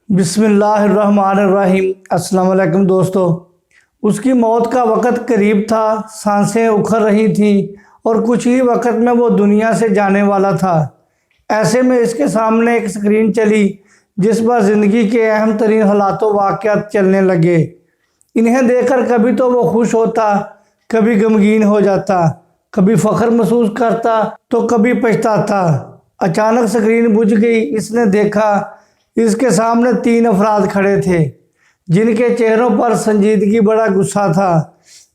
بسم اللہ الرحمن الرحیم۔ السلام علیکم دوستو۔ اس کی موت کا وقت قریب تھا، سانسیں اکھڑ رہی تھیں اور کچھ ہی وقت میں وہ دنیا سے جانے والا تھا۔ ایسے میں اس کے سامنے ایک سکرین چلی جس پر زندگی کے اہم ترین حالات و واقعات چلنے لگے۔ انہیں دیکھ کر کبھی تو وہ خوش ہوتا، کبھی غمگین ہو جاتا، کبھی فخر محسوس کرتا تو کبھی پچھتاتا۔ اچانک سکرین بجھ گئی۔ اس نے دیکھا اس کے سامنے 3 افراد کھڑے تھے جن کے چہروں پر سنجیدگی، بڑا غصہ تھا۔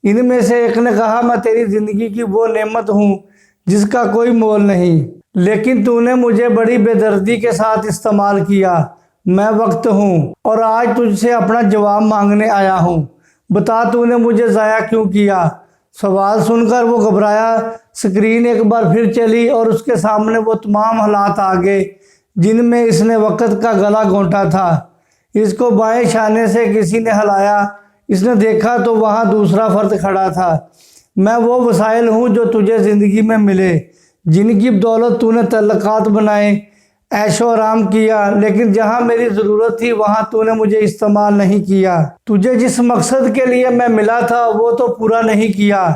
ان میں سے ایک نے کہا، میں تیری زندگی کی وہ نعمت ہوں جس کا کوئی مول نہیں، لیکن تو نے مجھے بڑی بے دردی کے ساتھ استعمال کیا۔ میں وقت ہوں اور آج تجھ سے اپنا جواب مانگنے آیا ہوں۔ بتا تو نے مجھے ضائع کیوں کیا؟ سوال سن کر وہ گھبرایا۔ سکرین ایک بار پھر چلی اور اس کے سامنے وہ تمام حالات آ گئے جن میں اس نے وقت کا گلا گھونٹا تھا۔ اس کو بائیں شانے سے کسی نے ہلایا۔ اس نے دیکھا تو وہاں دوسرا فرد کھڑا تھا۔ میں وہ وسائل ہوں جو تجھے زندگی میں ملے، جن کی بدولت تو نے تعلقات بنائے، عیش و آرام کیا، لیکن جہاں میری ضرورت تھی وہاں تو نے مجھے استعمال نہیں کیا۔ تجھے جس مقصد کے لیے میں ملا تھا وہ تو پورا نہیں کیا۔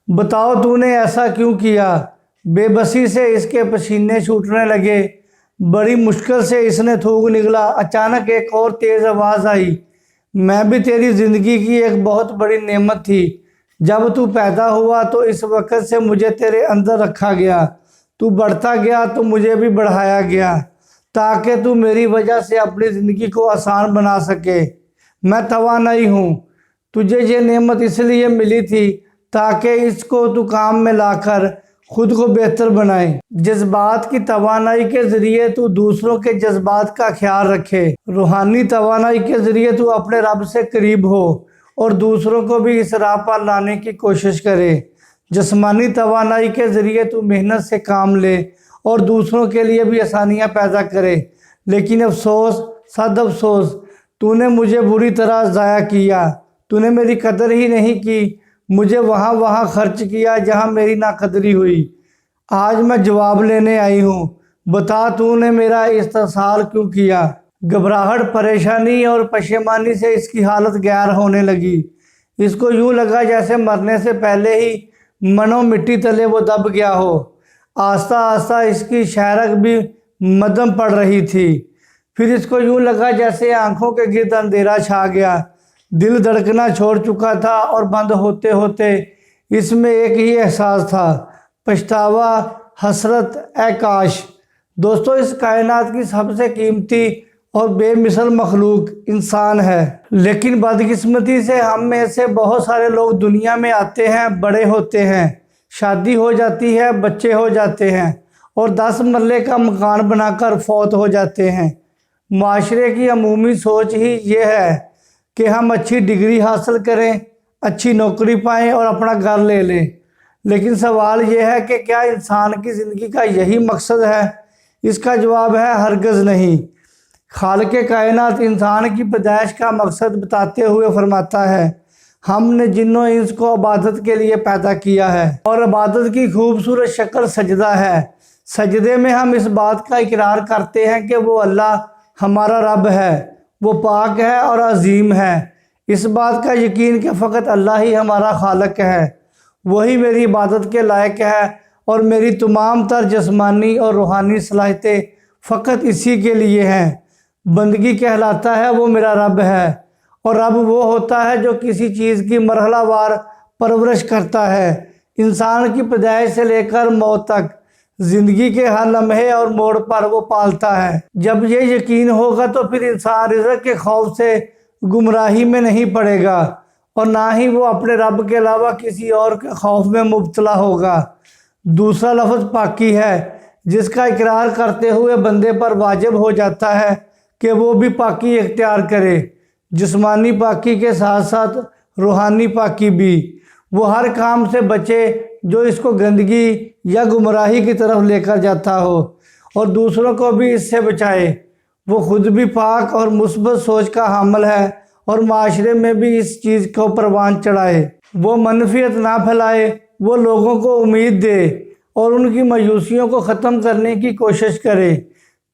بتاؤ تو نے ایسا کیوں کیا؟ بے بسی سے اس کے پسینے چھوٹنے لگے۔ بڑی مشکل سے اس نے تھوک نکلا۔ اچانک ایک اور تیز آواز آئی، میں بھی تیری زندگی کی ایک بہت بڑی نعمت تھی۔ جب تو پیدا ہوا تو اس وقت سے مجھے تیرے اندر رکھا گیا۔ تو بڑھتا گیا تو مجھے بھی بڑھایا گیا تاکہ تو میری وجہ سے اپنی زندگی کو آسان بنا سکے۔ میں توانائی ہوں۔ تجھے یہ نعمت اس لیے ملی تھی تاکہ اس کو تو کام میں لا کر خود کو بہتر بنائے۔ جذبات کی توانائی کے ذریعے تو دوسروں کے جذبات کا خیال رکھے۔ روحانی توانائی کے ذریعے تو اپنے رب سے قریب ہو اور دوسروں کو بھی اس راہ پر لانے کی کوشش کرے۔ جسمانی توانائی کے ذریعے تو محنت سے کام لے اور دوسروں کے لیے بھی آسانیاں پیدا کرے۔ لیکن افسوس، صد افسوس، تو نے مجھے بری طرح ضائع کیا۔ تو نے میری قدر ہی نہیں کی، مجھے وہاں خرچ کیا جہاں میری ناقدری ہوئی۔ آج میں جواب لینے آئی ہوں۔ بتا تو نے میرا استحصال کیوں کیا؟ گھبراہٹ، پریشانی اور پشیمانی سے اس کی حالت غیر ہونے لگی۔ اس کو یوں لگا جیسے مرنے سے پہلے ہی منو مٹی تلے وہ دب گیا ہو۔ آہستہ آہستہ اس کی شہرک بھی مدھم پڑ رہی تھی۔ پھر اس کو یوں لگا جیسے آنکھوں کے گرد اندھیرا چھا گیا۔ دل دھڑکنا چھوڑ چکا تھا اور بند ہوتے ہوتے اس میں ایک ہی احساس تھا، پچھتاوا، حسرت، اے کاش۔ دوستو، اس کائنات کی سب سے قیمتی اور بے مثل مخلوق انسان ہے، لیکن بدقسمتی سے ہم میں سے بہت سارے لوگ دنیا میں آتے ہیں، بڑے ہوتے ہیں، شادی ہو جاتی ہے، بچے ہو جاتے ہیں اور 10 مرلے کا مکان بنا کر فوت ہو جاتے ہیں۔ معاشرے کی عمومی سوچ ہی یہ ہے کہ ہم اچھی ڈگری حاصل کریں، اچھی نوکری پائیں اور اپنا گھر لے لیں۔ لیکن سوال یہ ہے کہ کیا انسان کی زندگی کا یہی مقصد ہے؟ اس کا جواب ہے ہرگز نہیں۔ خالق کائنات انسان کی پیدائش کا مقصد بتاتے ہوئے فرماتا ہے، ہم نے جن و انس کو عبادت کے لیے پیدا کیا ہے اور عبادت کی خوبصورت شکل سجدہ ہے۔ سجدے میں ہم اس بات کا اقرار کرتے ہیں کہ وہ اللہ ہمارا رب ہے، وہ پاک ہے اور عظیم ہے۔ اس بات کا یقین کہ فقط اللہ ہی ہمارا خالق ہے، وہی میری عبادت کے لائق ہے اور میری تمام تر جسمانی اور روحانی صلاحیتیں فقط اسی کے لیے ہیں۔ بندگی کہلاتا ہے وہ میرا رب ہے، اور رب وہ ہوتا ہے جو کسی چیز کی مرحلہ وار پرورش کرتا ہے، انسان کی پیدائش سے لے کر موت تک، زندگی کے ہر لمحے اور موڑ پر وہ پالتا ہے۔ جب یہ یقین ہوگا تو پھر انسان رزق کے خوف سے گمراہی میں نہیں پڑے گا اور نہ ہی وہ اپنے رب کے علاوہ کسی اور کے خوف میں مبتلا ہوگا۔ دوسرا لفظ پاکی ہے، جس کا اقرار کرتے ہوئے بندے پر واجب ہو جاتا ہے کہ وہ بھی پاکی اختیار کرے، جسمانی پاکی کے ساتھ ساتھ روحانی پاکی بھی۔ وہ ہر کام سے بچے جو اس کو گندگی یا گمراہی کی طرف لے کر جاتا ہو اور دوسروں کو بھی اس سے بچائے۔ وہ خود بھی پاک اور مثبت سوچ کا حامل ہے اور معاشرے میں بھی اس چیز کو پروان چڑھائے۔ وہ منفیت نہ پھیلائے، وہ لوگوں کو امید دے اور ان کی مایوسیوں کو ختم کرنے کی کوشش کرے۔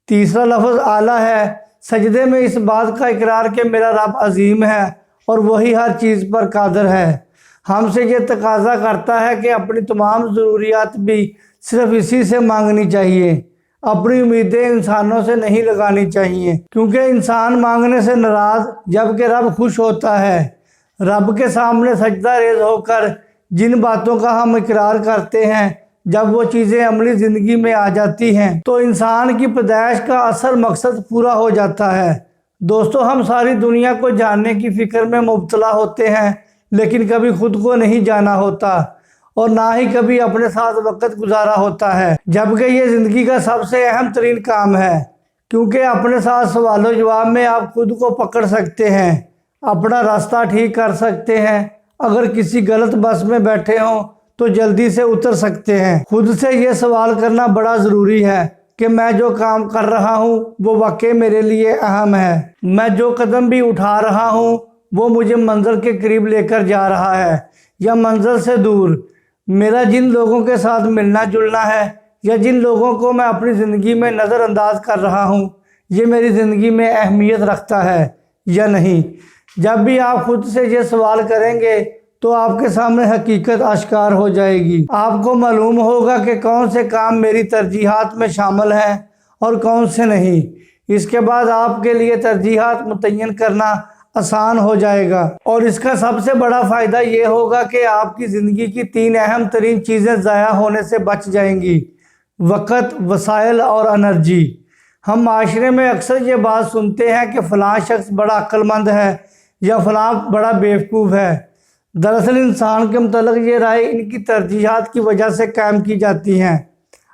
تیسرا لفظ اعلیٰ ہے، سجدے میں اس بات کا اقرار کہ میرا رب عظیم ہے اور وہی ہر چیز پر قادر ہے۔ ہم سے یہ تقاضا کرتا ہے کہ اپنی تمام ضروریات بھی صرف اسی سے مانگنی چاہیے، اپنی امیدیں انسانوں سے نہیں لگانی چاہیے، کیونکہ انسان مانگنے سے ناراض جبکہ رب خوش ہوتا ہے۔ رب کے سامنے سجدہ ریز ہو کر جن باتوں کا ہم اقرار کرتے ہیں، جب وہ چیزیں عملی زندگی میں آ جاتی ہیں تو انسان کی پیدائش کا اصل مقصد پورا ہو جاتا ہے۔ دوستو، ہم ساری دنیا کو جاننے کی فکر میں مبتلا ہوتے ہیں، لیکن کبھی خود کو نہیں جانا ہوتا اور نہ ہی کبھی اپنے ساتھ وقت گزارا ہوتا ہے، جبکہ یہ زندگی کا سب سے اہم ترین کام ہے، کیونکہ اپنے ساتھ سوال و جواب میں آپ خود کو پکڑ سکتے ہیں، اپنا راستہ ٹھیک کر سکتے ہیں، اگر کسی غلط بس میں بیٹھے ہوں تو جلدی سے اتر سکتے ہیں۔ خود سے یہ سوال کرنا بڑا ضروری ہے کہ میں جو کام کر رہا ہوں وہ واقعی میرے لیے اہم ہے، میں جو قدم بھی اٹھا رہا ہوں وہ مجھے منزل کے قریب لے کر جا رہا ہے یا منزل سے دور، میرا جن لوگوں کے ساتھ ملنا جلنا ہے یا جن لوگوں کو میں اپنی زندگی میں نظر انداز کر رہا ہوں، یہ میری زندگی میں اہمیت رکھتا ہے یا نہیں۔ جب بھی آپ خود سے یہ سوال کریں گے تو آپ کے سامنے حقیقت آشکار ہو جائے گی۔ آپ کو معلوم ہوگا کہ کون سے کام میری ترجیحات میں شامل ہیں اور کون سے نہیں۔ اس کے بعد آپ کے لیے ترجیحات متعین کرنا آسان ہو جائے گا، اور اس کا سب سے بڑا فائدہ یہ ہوگا کہ آپ کی زندگی کی 3 اہم ترین چیزیں ضائع ہونے سے بچ جائیں گی: وقت، وسائل اور انرجی۔ ہم معاشرے میں اکثر یہ بات سنتے ہیں کہ فلاں شخص بڑا عقل مند ہے یا فلاں بڑا بیوقوف ہے۔ دراصل انسان کے متعلق یہ رائے ان کی ترجیحات کی وجہ سے قائم کی جاتی ہیں۔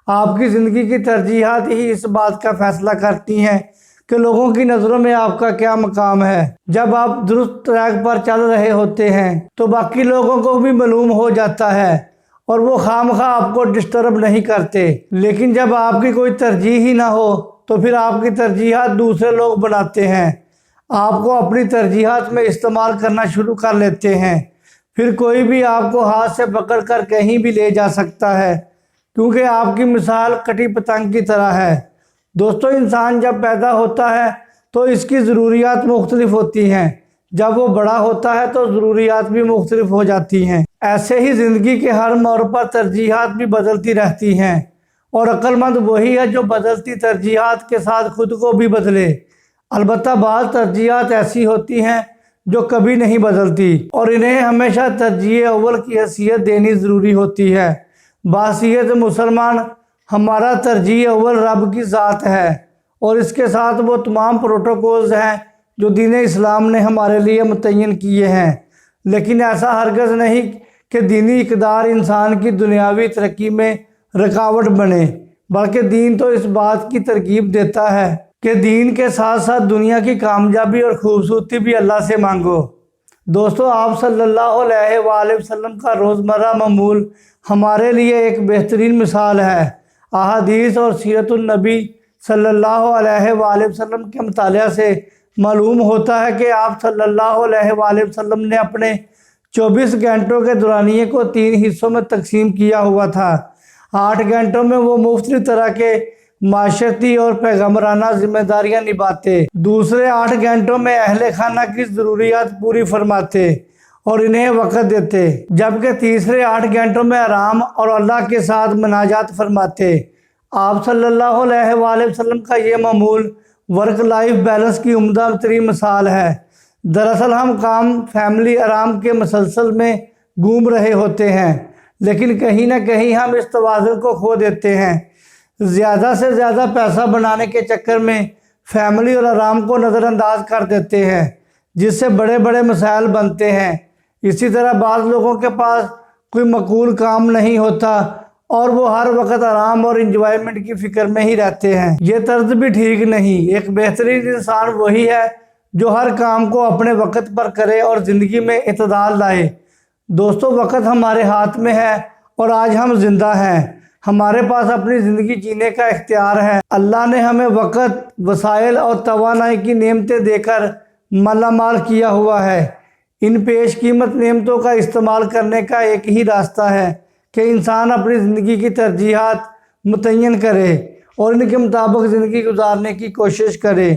آپ کی زندگی کی ترجیحات ہی اس بات کا فیصلہ کرتی ہیں کہ لوگوں کی نظروں میں آپ کا کیا مقام ہے۔ جب آپ درست ٹریک پر چل رہے ہوتے ہیں تو باقی لوگوں کو بھی معلوم ہو جاتا ہے اور وہ خواہ آپ کو ڈسٹرب نہیں کرتے، لیکن جب آپ کی کوئی ترجیح ہی نہ ہو تو پھر آپ کی ترجیحات دوسرے لوگ بناتے ہیں، آپ کو اپنی ترجیحات میں استعمال کرنا شروع کر لیتے ہیں، پھر کوئی بھی آپ کو ہاتھ سے پکڑ کر کہیں بھی لے جا سکتا ہے، کیونکہ آپ کی مثال کٹی پتنگ کی طرح ہے۔ دوستو، انسان جب پیدا ہوتا ہے تو اس کی ضروریات مختلف ہوتی ہیں، جب وہ بڑا ہوتا ہے تو ضروریات بھی مختلف ہو جاتی ہیں۔ ایسے ہی زندگی کے ہر موڑ پر ترجیحات بھی بدلتی رہتی ہیں، اور عقل مند وہی ہے جو بدلتی ترجیحات کے ساتھ خود کو بھی بدلے۔ البتہ بعض ترجیحات ایسی ہوتی ہیں جو کبھی نہیں بدلتی اور انہیں ہمیشہ ترجیح اول کی حیثیت دینی ضروری ہوتی ہے۔ بحیثیت مسلمان ہمارا ترجیح اول رب کی ذات ہے، اور اس کے ساتھ وہ تمام پروٹوکولز ہیں جو دین اسلام نے ہمارے لیے متعین کیے ہیں، لیکن ایسا ہرگز نہیں کہ دینی اقدار انسان کی دنیاوی ترقی میں رکاوٹ بنے، بلکہ دین تو اس بات کی ترغیب دیتا ہے کہ دین کے ساتھ ساتھ دنیا کی کامیابی اور خوبصورتی بھی اللہ سے مانگو۔ دوستو، آپ صلی اللہ علیہ وآلہ وسلم کا روزمرہ معمول ہمارے لیے ایک بہترین مثال ہے۔ احادیث اور سیرت النبی صلی اللہ علیہ وآلہ وسلم کے مطالعہ سے معلوم ہوتا ہے کہ آپ صلی اللہ علیہ وآلہ وسلم نے اپنے 24 گھنٹوں کے دورانیے کو 3 حصوں میں تقسیم کیا ہوا تھا۔ 8 گھنٹوں میں وہ مختلف طرح کے معاشرتی اور پیغمبرانہ ذمہ داریاں نبھاتے، دوسرے 8 گھنٹوں میں اہل خانہ کی ضروریات پوری فرماتے اور انہیں وقت دیتے، جبکہ تیسرے 8 گھنٹوں میں آرام اور اللہ کے ساتھ مناجات فرماتے۔ آپ صلی اللہ علیہ وآلہ وسلم کا یہ معمول ورک لائف بیلنس کی عمدہ ترین مثال ہے۔ دراصل ہم کام، فیملی، آرام کے مسلسل میں گھوم رہے ہوتے ہیں، لیکن کہیں نہ کہیں ہم اس توازن کو کھو دیتے ہیں۔ زیادہ سے زیادہ پیسہ بنانے کے چکر میں فیملی اور آرام کو نظر انداز کر دیتے ہیں، جس سے بڑے بڑے مسائل بنتے ہیں۔ اسی طرح بعض لوگوں کے پاس کوئی معقول کام نہیں ہوتا اور وہ ہر وقت آرام اور انجوائمنٹ کی فکر میں ہی رہتے ہیں۔ یہ طرز بھی ٹھیک نہیں۔ ایک بہترین انسان وہی ہے جو ہر کام کو اپنے وقت پر کرے اور زندگی میں اعتدال لائے۔ دوستو، وقت ہمارے ہاتھ میں ہے اور آج ہم زندہ ہیں، ہمارے پاس اپنی زندگی جینے کا اختیار ہے۔ اللہ نے ہمیں وقت، وسائل اور توانائی کی نعمتیں دے کر مالا مال کیا ہوا ہے۔ ان پیش قیمت نعمتوں کا استعمال کرنے کا ایک ہی راستہ ہے کہ انسان اپنی زندگی کی ترجیحات متعین کرے اور ان کے مطابق زندگی گزارنے کی کوشش کرے۔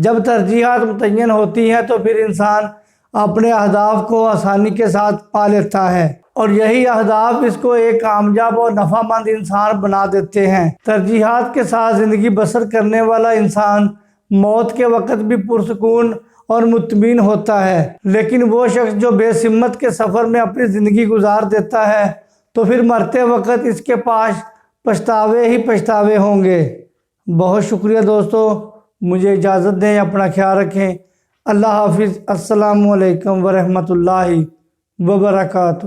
جب ترجیحات متعین ہوتی ہیں تو پھر انسان اپنے اہداف کو آسانی کے ساتھ پا لیتا ہے، اور یہی اہداف اس کو ایک کامیاب اور نفع مند انسان بنا دیتے ہیں۔ ترجیحات کے ساتھ زندگی بسر کرنے والا انسان موت کے وقت بھی پرسکون اور مطمئن ہوتا ہے، لیکن وہ شخص جو بے سمت کے سفر میں اپنی زندگی گزار دیتا ہے تو پھر مرتے وقت اس کے پاس پچھتاوے ہی پچھتاوے ہوں گے۔ بہت شکریہ دوستو، مجھے اجازت دیں، اپنا خیال رکھیں۔ اللہ حافظ۔ السلام علیکم ورحمۃ اللہ وبرکاتہ۔